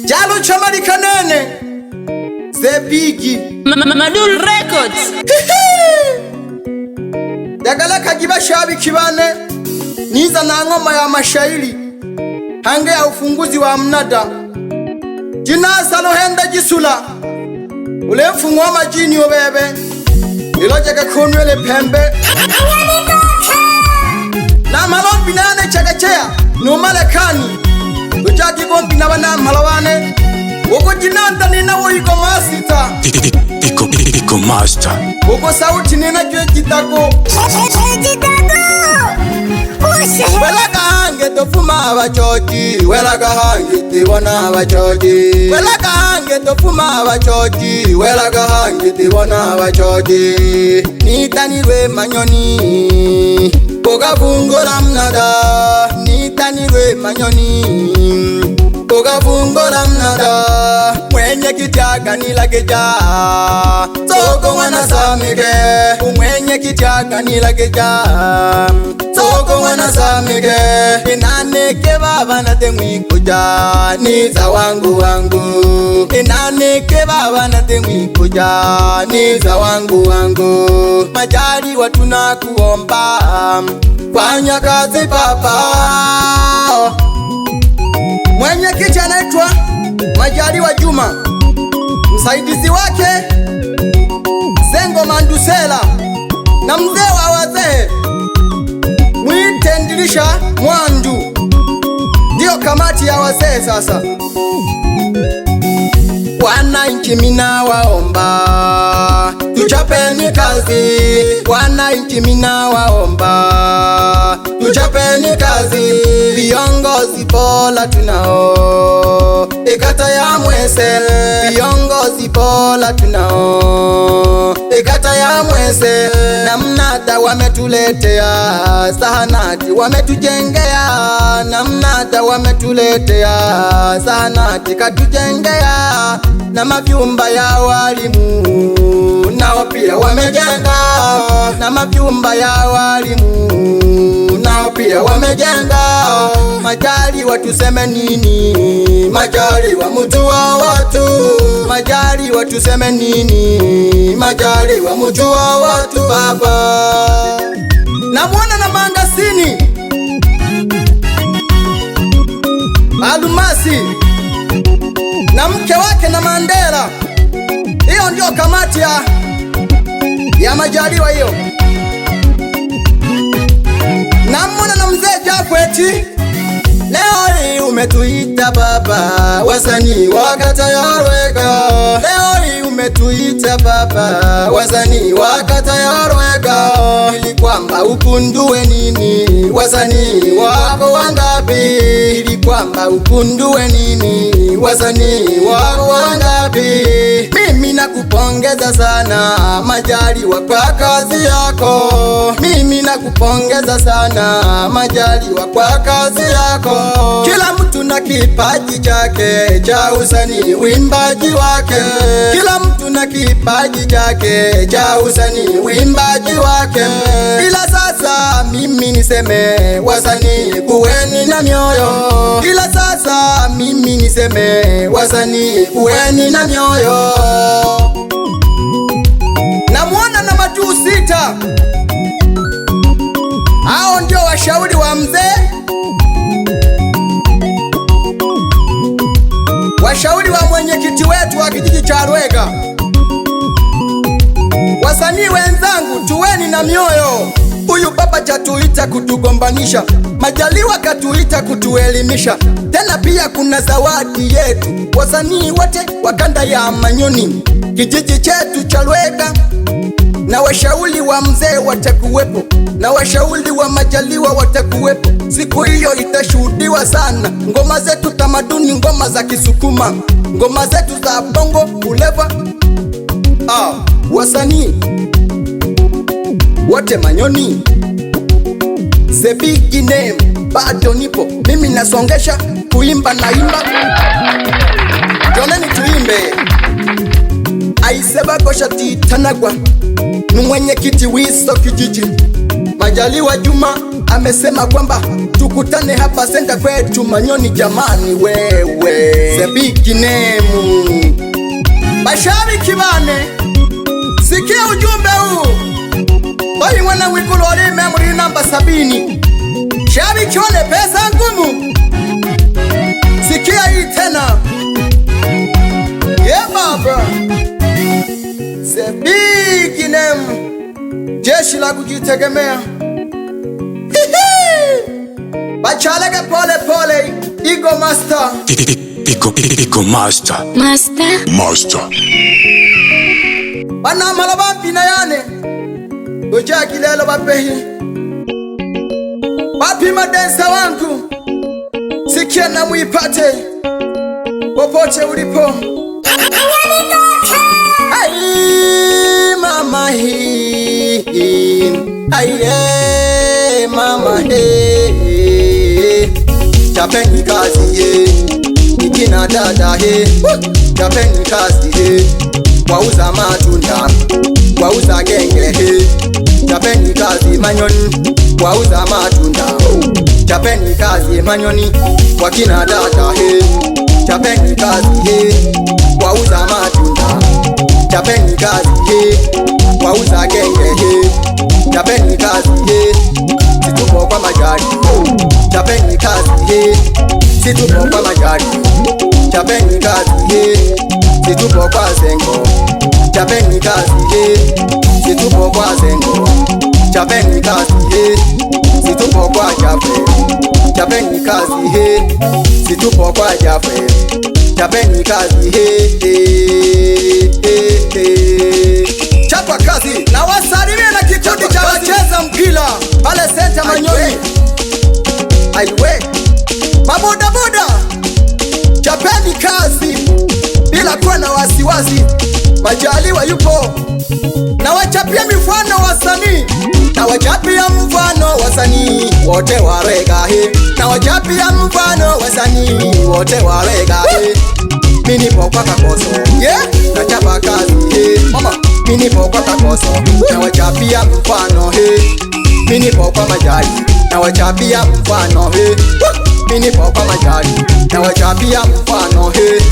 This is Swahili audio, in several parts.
Jalo chamali kanene The Biggie Madul Records Dagala kajiba shabi kibane Niza na ngoma ya mashairi Hange ya ufunguzi wa mnada Jinasa lohenda jisula Ule mfungwa majini obebe Niloja kakunwele pembe Na malon binane chagachea Numalekani Ujagi gombi na wana malawane Woko jinanda nina woiko masita Iko master Woko sauti nina jwe jitako Welaga hange tofuma abachoji Welaga hange tiwana abachoji Welaga hange tofuma abachoji Welaga hange tiwana abachoji Nitanirwe manyoni Boga bungola mnada Nitanirwe manyoni Boga bungola mnada Mwenye kitiaga nilageja Soko wana samike Mwenye kitiaga nilageja Soko wana samike Inaneke baba na temwi kuja Niza wangu wangu Inaneke baba na temwi kuja Niza wangu wangu Majari watu na kuomba Fanya kazi papa Mwenye kicha naitwa Majaliwa Juma Msaidizi wake Zengo Mandusela Na mzee wa wazee Mwitendilisha Mwandu Ndio kamati ya wazee sasa Wananchi mina waomba Tuchapeni kazi Wananchi mina waomba Tuchapeni kazi Viongozi bora tunao Ikata ya Mwese Viongozi bora tunao Ikata ya Mwese Na mnada wametuletea Zahanati wametujengea Na mnada wametuletea Zahanati katujengea Na mavyumba ya walimu Nao pia wamejenga Na mavyumba ya walimu Nao pia wamejenga Majali watuseme nini Majali wa mtu wa watu Majali watuseme nini Majali wa mtu wa watu baba Na mwana na mangasini Alumasi Na mke wake na Mandela Hiyo ndio kamati ya Majaliwa hiyo Na mwana na mzee Jafweti Leo hii umetuita baba Wasanii wakata ya Rwega Leo hii umetuita baba Wasanii wakata ya Rwega Ili kwamba ukundue nini Wasanii wako wangapi Ili kwamba ukundue nini Wasanii wako wangapi Mimi nakupongeza sana Majaliwa kwa kazi yako Mimi nakupongeza sana Majaliwa kwa kazi yako Kila mtu na kipaji chake cha usanii wimbaji wake Kila mtu na kipaji chake cha usanii wimbaji wake Ila sasa mimi niseme wasanii kuweni na mioyo Ila sasa mimi niseme wasanii kuweni na mioyo Na mwana na majuu sita Hao ndio washauri wa mzee Washauri wa mwenyekiti wetu wa kijiji cha Rwega Wasanii wenzangu tuweni na mioyo Huyu baba chatuita kutugombanisha Majaliwa katuita kutuelimisha Tena pia kuna zawadi yetu Wasanii wote wakanda ya Manyoni Kijiji chetu cha Rwega Na washauri wa mzee watakuwepo Na washauri wa Majaliwa watakuwepo Siku hiyo itashuhudiwa sana Ngoma zetu tamaduni, ngoma za Kisukuma Ngoma zetu za bongo, uleva Wasanii wote Manyoni The Big Name Bado nipo Mimi nasongesha kuimba na imba Joneni tuimbe Aiseba kosha titanagwa Numwenye kiti wiso kijiji Majaliwa Juma amesema kwamba tukutane hapa senta kwetu Manyoni. Jamani wewe, the big name. Mashabiki bane, sikia ujumbe huu. Bali mwana wikulu wali memory namba 70. Shabiki wale pesa ngumu, sikia hii tena. Yeah baba, the big name. Jeshi la kujitegemea. Bachaleke pole pole. Ego Master. Ego Master. Master. Bana malabambi na yane. Ujaki lelo bapehi. Papi madensa wangu, sikia na muipate popote ulipo. Ay mama he, ay mama he. Chapeni kazi he, nikina dada he. Chapeni kazi he, wauza matunda, wauza genge he. Chapeni kazi Manyoni, wauza matunda. Chapeni kazi Manyoni, wakina dada he. Chapeni kazi he, wauza matunda. Chapeni kazi he, wauza genge he. Chapeni kazi he, situpo kwa majari. Chapeni kazi he, situpo kwa majari. Chapeni kazi he, situpo kwa zengo. Chapeni kazi he, situpo kwa zengo. Chapeni kazi he, situpo kwa jafe. Chapeni kazi he, situpo kwa jafe. Chapeni kazi chapa kazi. Na wasalimie na kikundi cha wacheza mpira pale senta Manyoni. Aiwe maboda boda, chapeni kazi bila kuwa na wasiwasi. Majaliwa yupo, na wachapia mifano wasanii. Na wachapia mfano wasanii wote warega he. Na wachapia mfano wasanii wote warega he. Mini poka kakoso, yeah, na chapa kazi he. Mama, mini poka kakoso, na wachapia mfano he. Mini poka majali, na wachapia mfano he. Mini poka majali, na wachapia mfano he.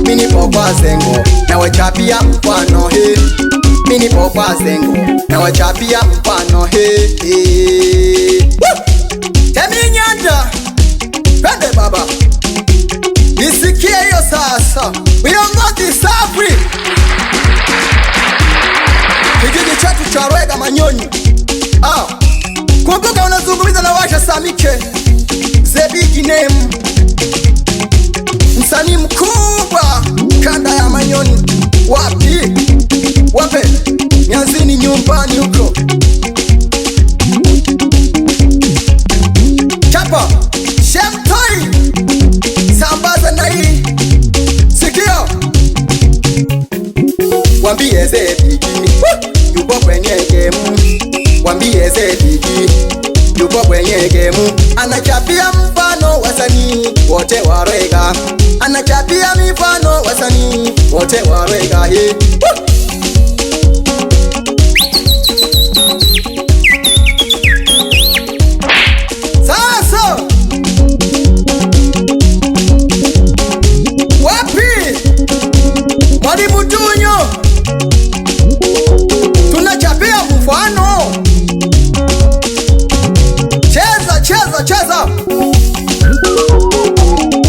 Mini poka zengo, na wachapia mfano he. Mini poka zengo, na wachapia mfano he. Temi Nyanda, pende baba, isikie hiyo sasa. Viongozi safi, kijiji chetu cha Rwega Manyoni. Kumbuka unazungumza na Washa Samike, the big name. Msanii mkubwa kanda ya Manyoni. Wapi? Wape Nyazini nyumbani huko. Chapa Shemtoi, sambaza na hii. Sikio, wambie ze bigi yupo kwenye gemu. Wambie ze bigi yupo kwenye gemu. Anachapia mfano wasanii wote warega. Anachapia mifano wasanii wote warega he. Sasa wapi Mwalimu Tunyo, tunachapia mfano. Cheza cheza cheza,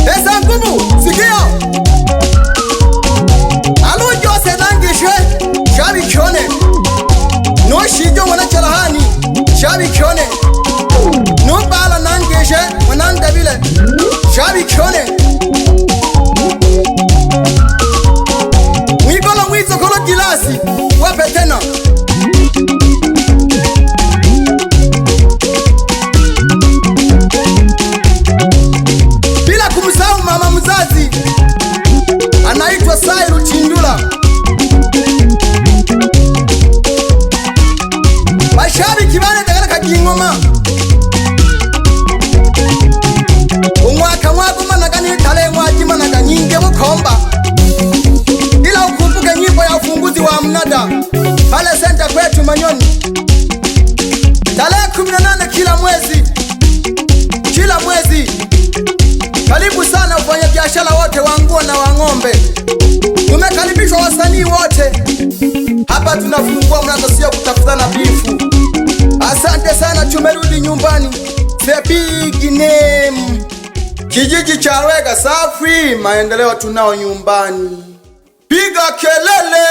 pesa ngumu. Sikia alujo senangishe shabi kione no shijo wana chalahani shabi kione no bala nangishe wananda bile shabi kione mwibala mwizo kono gilasi wape tena. Bila kumsahau mama mzazi anaitwa Sairu Chindula. Mashabiki bane dagala kagingoma. Umwaka mwako managani tale mwaji managanyinge bukomba. Ila ukumbuke nyimbo ya ufunguzi wa mnada pale biashara wote wa nguo na wa ng'ombe. Tumekaribishwa wasanii wote. Hapa tunafungua mlango sio kutafutana bifu. Asante sana, tumerudi nyumbani. The big name. Kijiji cha Rwega safi, maendeleo tunao nyumbani. Piga kelele.